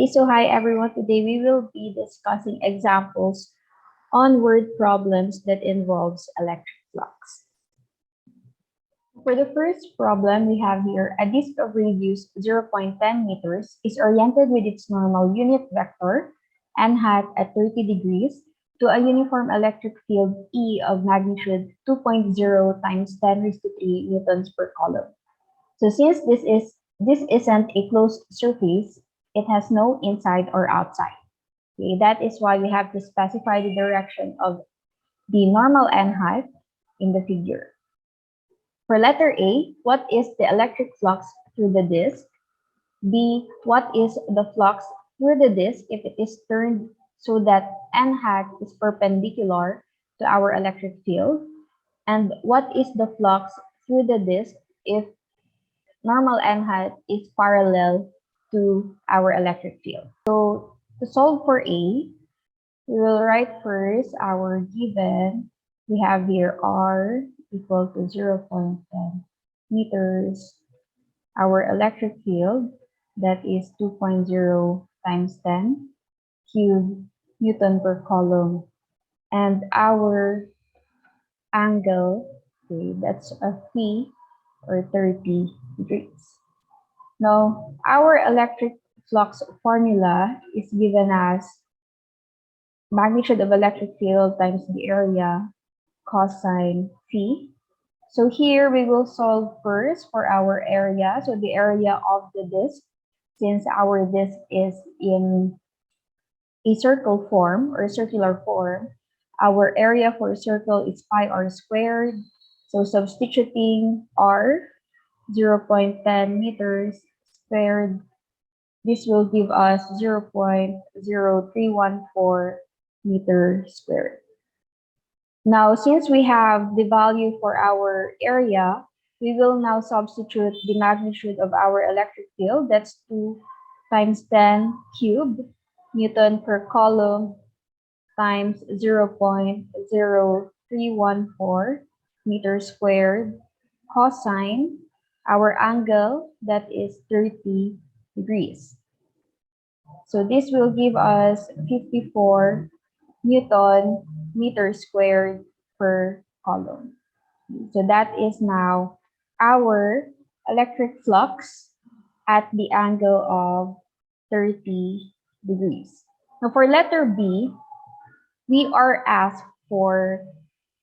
Okay, so hi everyone. Today we will be discussing examples on word problems that involves electric flux. For the first problem, we have here a disk of radius 0.10 meters is oriented with its normal unit vector n hat at 30 degrees to a uniform electric field E of magnitude 2.0 times 10 raised to 3 newtons per coulomb. So since this isn't a closed surface, it has no inside or outside. Okay, that is why we have to specify the direction of the normal n hat in the figure. For letter A, what is the electric flux through the disk? B, what is the flux through the disk if it is turned so that n hat is perpendicular to our electric field? And what is the flux through the disk if normal n hat is parallel to our electric field? So to solve for A, we will write first our given. We have here R equal to 0.10 meters. Our electric field, that is 2.0 times 10 cubed Newton per coulomb. And our angle, okay, that's a phi or 30 degrees. Now, our electric flux formula is given as magnitude of electric field times the area cosine phi. So here we will solve first for our area. So the area of the disk, since our disk is in a circle form or circular form, our area for circle is pi r squared. So substituting r 0.10 meters squared, this will give us 0.0314 meter squared. Now, since we have the value for our area, we will now substitute the magnitude of our electric field. That's 2 times 10 cubed Newton per coulomb times 0.0314 meters squared cosine our angle, that is 30 degrees. So this will give us 54 Newton meter squared per coulomb. So that is now our electric flux at the angle of 30 degrees. Now for letter B, we are asked for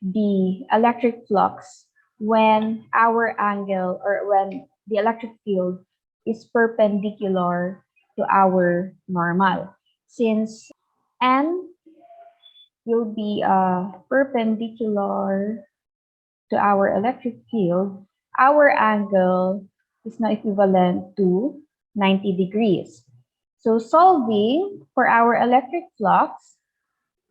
the electric flux when our angle or when the electric field is perpendicular to our normal. Since n will be perpendicular to our electric field, our angle is now equivalent to 90 degrees. So solving for our electric flux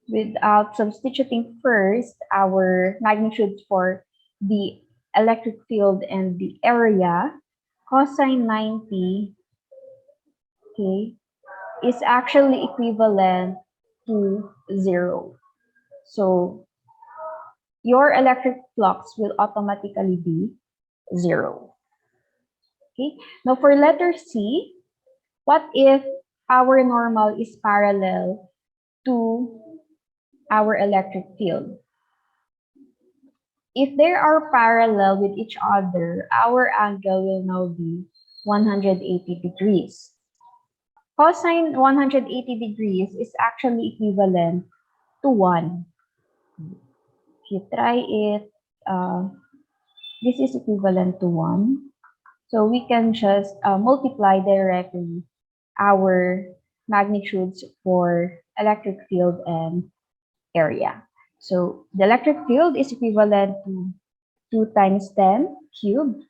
without substituting first our magnitudes for the electric field and the area, cosine 90, okay, is actually equivalent to 0. So your electric flux will automatically be 0. Okay. Now for letter C, what if our normal is parallel to our electric field? If they are parallel with each other, our angle will now be 180 degrees. Cosine 180 degrees is actually equivalent to 1. If you try it, this is equivalent to 1. So we can just multiply directly our magnitudes for electric field and area. So the electric field is equivalent to 2 times 10 cubed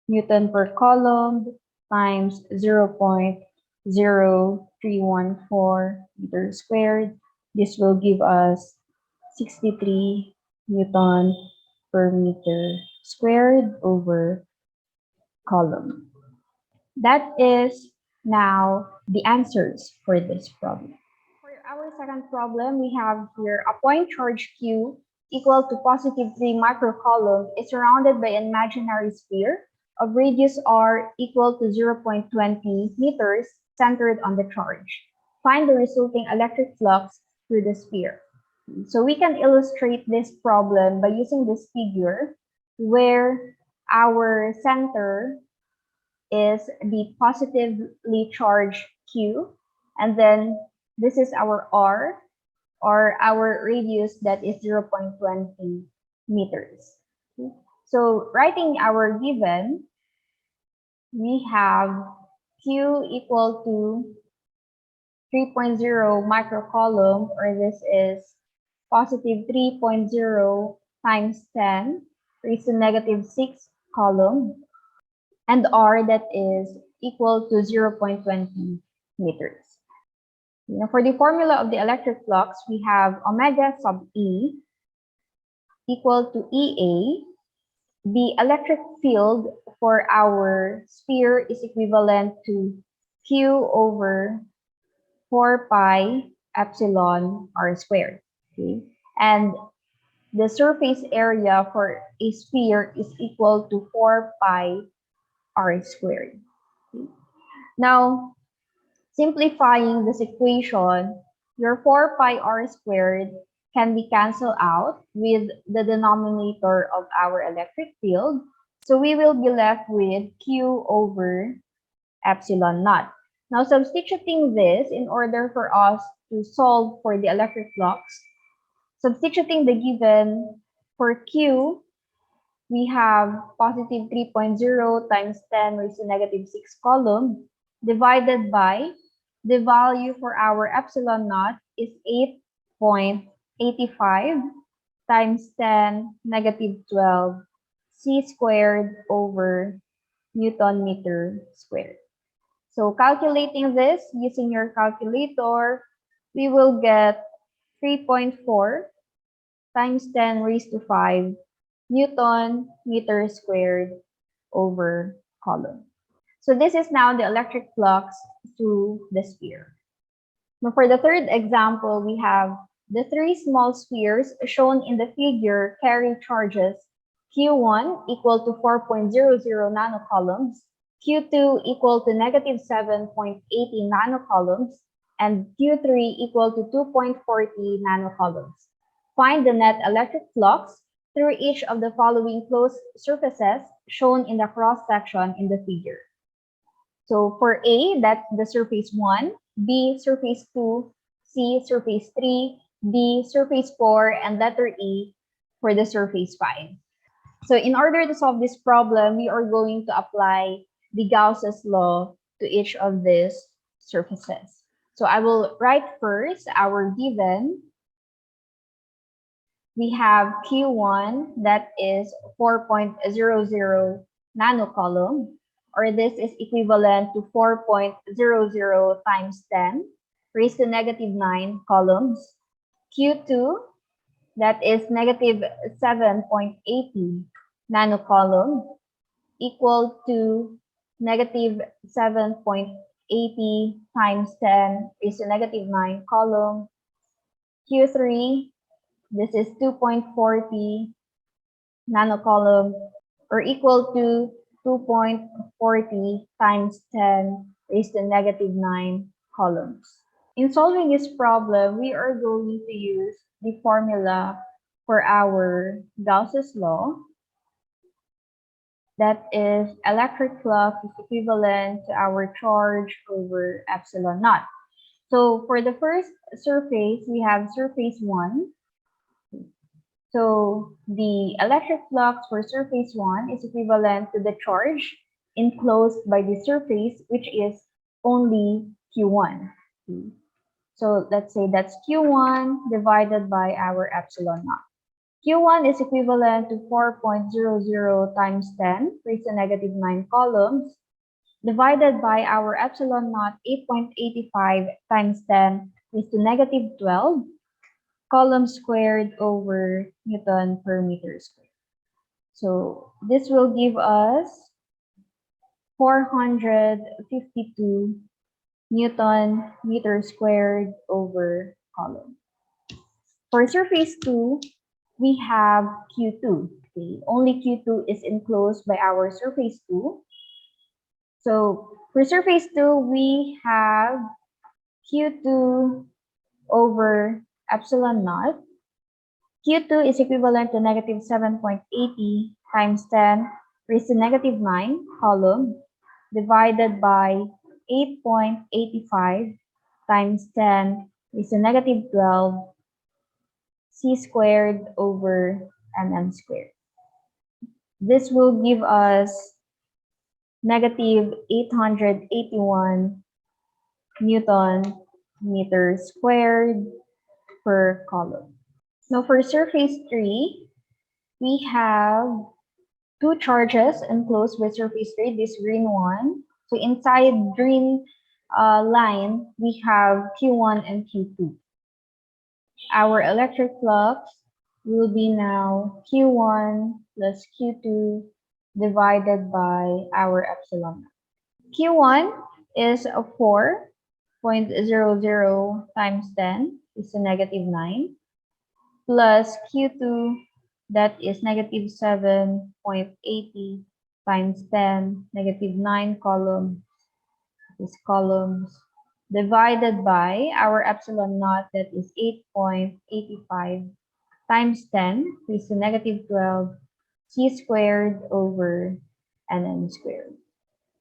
Newton per coulomb times 0.0314 meters squared. This will give us 63 Newton per meter squared over coulomb. That is now the answers for this problem. For our second problem, we have here a point charge Q equal to positive 3 microcoulomb is surrounded by an imaginary sphere of radius r equal to 0.20 meters centered on the charge. Find the resulting electric flux through the sphere. So we can illustrate this problem by using this figure where our center is the positively charged Q, and then this is our R, or our radius, that is 0.20 meters. So writing our given, we have Q equal to 3.0 microcoulomb, or this is positive 3.0 times 10 raised to negative 6 coulomb, and R, that is equal to 0.20 meters. For the formula of the electric flux, we have omega sub E equal to EA. The electric field for our sphere is equivalent to Q over 4 pi epsilon r squared. Okay? And the surface area for a sphere is equal to 4 pi r squared. Okay? Now, simplifying this equation, your 4 pi r squared can be canceled out with the denominator of our electric field. So we will be left with Q over epsilon naught. Now, substituting this in order for us to solve for the electric flux, substituting the given for Q, we have positive 3.0 times 10 raised to negative 6 coulomb divided by the value for our epsilon naught is 8.85 times 10 negative 12 c squared over Newton meter squared. So calculating this using your calculator, we will get 3.4 times 10 raised to 5 Newton meter squared over coulomb. So this is now the electric flux through the sphere. Now for the third example, we have the three small spheres shown in the figure carry charges Q1 equal to 4.00 nanocoulombs, Q2 equal to negative 7.80 nanocoulombs, and Q3 equal to 2.40 nanocoulombs. Find the net electric flux through each of the following closed surfaces shown in the cross-section in the figure. So for A, that's the surface 1, B, surface 2, C, surface 3, D, surface 4, and letter E for the surface 5. So in order to solve this problem, we are going to apply the Gauss's law to each of these surfaces. So I will write first our given. We have Q1, that is 4.00 nanocoulomb, or this is equivalent to 4.00 times 10 raised to negative 9 coulombs. Q2, that is negative 7.80 nanocoulomb, equal to negative 7.80 times 10 raised to negative 9 coulomb. Q3, this is 2.40 nanocoulomb, or equal to 2.40 times 10 raised to negative 9 coulombs. In solving this problem, we are going to use the formula for our Gauss's law. That is, electric flux is equivalent to our charge over epsilon naught. So for the first surface, we have surface 1. So the electric flux for surface 1 is equivalent to the charge enclosed by the surface, which is only Q1. So let's say that's Q1 divided by our epsilon naught. Q1 is equivalent to 4.00 times 10 raised to negative 9 coulombs divided by our epsilon naught 8.85 times 10 raised to negative 12 coulomb squared over Newton per meter squared. So this will give us 452 Newton meter squared over coulomb. For surface 2, we have Q2. Okay? Only Q2 is enclosed by our surface 2. So For surface 2, we have Q2 over epsilon naught. Q2 is equivalent to negative 7.80 times 10 raised to negative 9 coulomb divided by 8.85 times 10 raised to negative 12 C squared over nm squared. This will give us negative 881 Newton meter squared per coulomb. Now for surface 3, we have two charges enclosed with surface 3, this green one. So inside green line, we have Q1 and Q2. Our electric flux will be now Q1 plus Q2 divided by our epsilon. Q1 is a 4.00 times 10 is a negative 9 plus Q2 that is negative 7.80 times 10 negative 9 columns divided by our epsilon naught that is 8.85 times 10 is to negative 12 C squared over nm squared.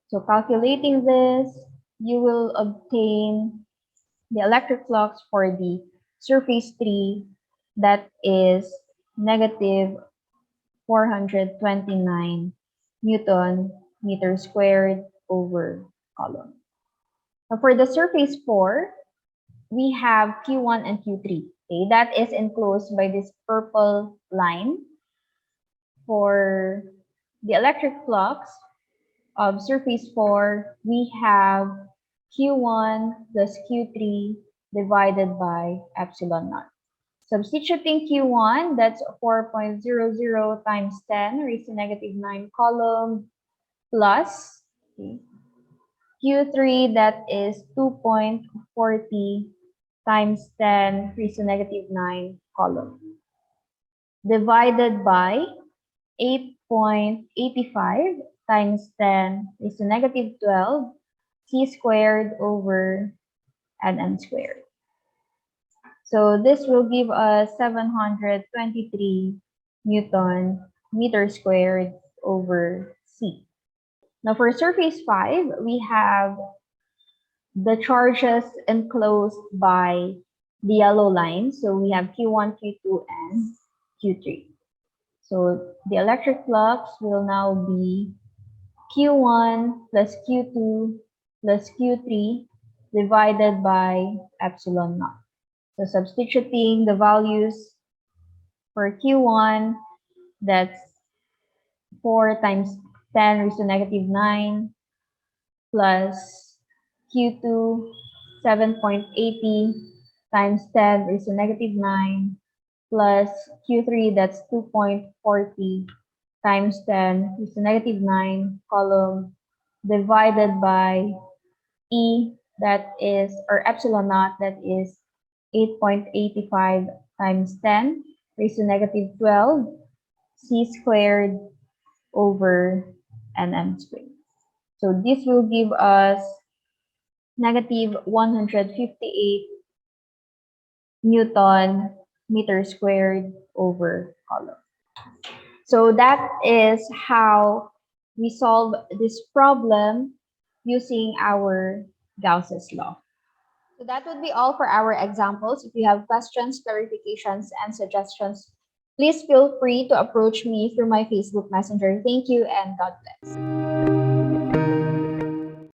So calculating this, you will obtain the electric flux for the surface 3 that is negative 429 Newton meter squared over coulomb. Now for the surface 4, we have Q1 and Q3. Okay, that is enclosed by this purple line. For the electric flux of surface 4, we have Q1 plus Q3 divided by epsilon naught. Substituting Q1, that's 4.00 times 10 raised to negative 9 coulomb plus Q3, that is 2.40 times 10 raised to negative 9 coulomb divided by 8.85 times 10 raised to negative 12 C squared over nm squared. So this will give us 723 Newton meter squared over C. Now for surface 5, we have the charges enclosed by the yellow line. So we have Q1, Q2, and Q3. So the electric flux will now be Q1 plus Q2 plus Q3 divided by epsilon naught. So substituting the values for Q1, that's 4 times 10 raised to negative 9 plus Q2, 7.80 times 10 raised to negative 9 plus Q3, that's 2.40 times 10 raised to negative 9 coulomb divided by E, that is, or epsilon naught, that is 8.85 times 10 raised to negative 12 C squared over nm squared. So this will give us negative 158 Newton meter squared over coulomb. So that is how we solve this problem using our Gauss's law. So that would be all for our examples. If you have questions, clarifications, and suggestions, please feel free to approach me through my Facebook Messenger. Thank you and God bless.